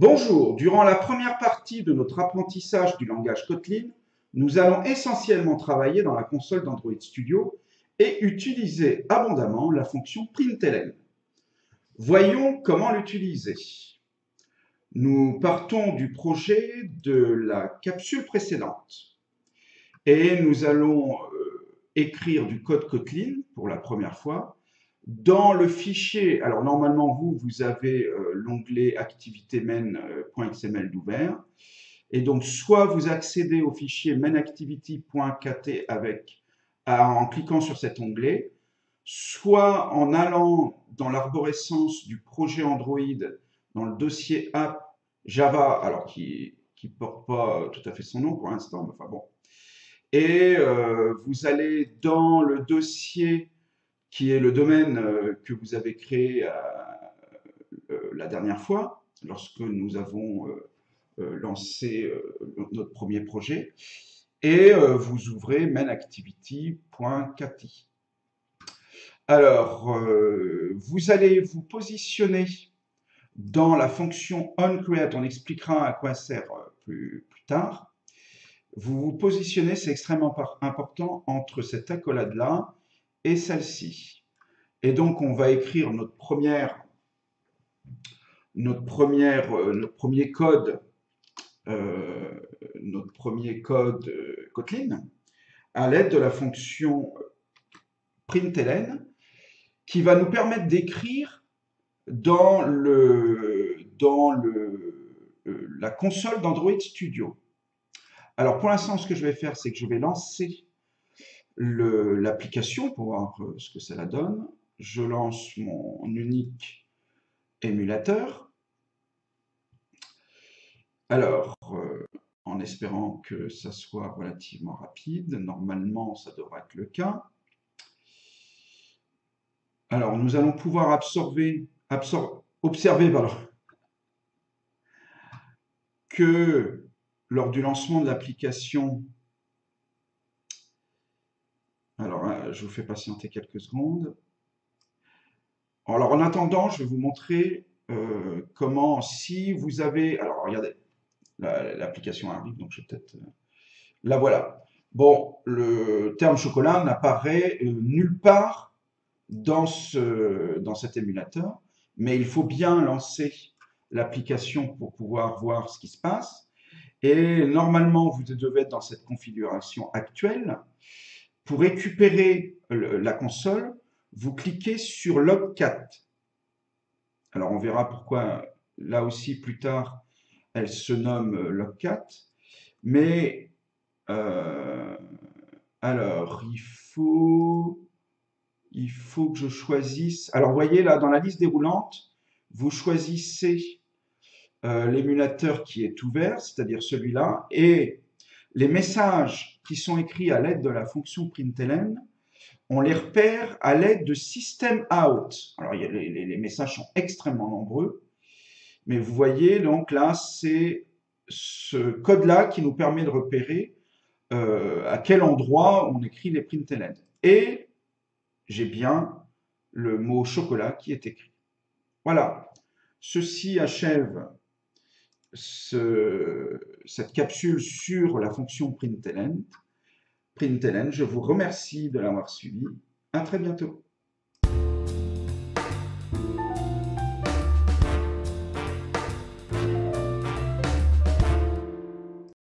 Bonjour, durant la première partie de notre apprentissage du langage Kotlin, nous allons essentiellement travailler dans la console d'Android Studio et utiliser abondamment la fonction println. Voyons comment l'utiliser. Nous partons du projet de la capsule précédente et nous allons écrire du code Kotlin pour la première fois dans le fichier. Alors normalement vous avez l'onglet activité main.xml d'ouvert et donc soit vous accédez au fichier mainactivity.kt en cliquant sur cet onglet, soit en allant dans l'arborescence du projet Android dans le dossier app Java, alors qui porte pas tout à fait son nom pour l'instant, mais enfin bon. Et vous allez dans le dossier qui est le domaine que vous avez créé la dernière fois, lorsque nous avons lancé notre premier projet, et vous ouvrez mainactivity.kt. Alors, vous allez vous positionner dans la fonction onCreate, on expliquera à quoi sert plus tard. Vous vous positionnez, c'est extrêmement important, entre cette accolade-là et celle-ci. Et donc, on va écrire notre premier code, Kotlin à l'aide de la fonction println qui va nous permettre d'écrire dans la console d'Android Studio. Alors, pour l'instant, ce que je vais faire, c'est que je vais lancer l'application pour voir ce que ça donne. Je lance mon unique émulateur. Alors, en espérant que ça soit relativement rapide, normalement ça devrait être le cas. Alors, nous allons pouvoir observer que lors du lancement de l'application, alors je vous fais patienter quelques secondes. Alors, en attendant, je vais vous montrer comment, si vous avez, alors regardez, l'application arrive, donc je vais peut-être, la voilà. Bon, le terme chocolat n'apparaît nulle part dans cet émulateur, mais il faut bien lancer l'application pour pouvoir voir ce qui se passe. Et normalement, vous devez être dans cette configuration actuelle. Pour récupérer la console, vous cliquez sur Logcat. Alors, on verra pourquoi, là aussi, plus tard, elle se nomme Logcat. Mais, alors, il faut que je choisisse. Alors, vous voyez, là, dans la liste déroulante, vous choisissez l'émulateur qui est ouvert, c'est-à-dire celui-là, et les messages qui sont écrits à l'aide de la fonction println, on les repère à l'aide de system_out. Alors, les messages sont extrêmement nombreux, mais vous voyez, donc là, c'est ce code-là qui nous permet de repérer à quel endroit on écrit les println. Et j'ai bien le mot chocolat qui est écrit. Voilà, ceci achève cette capsule sur la fonction println. Je vous remercie de l'avoir suivi. À très bientôt.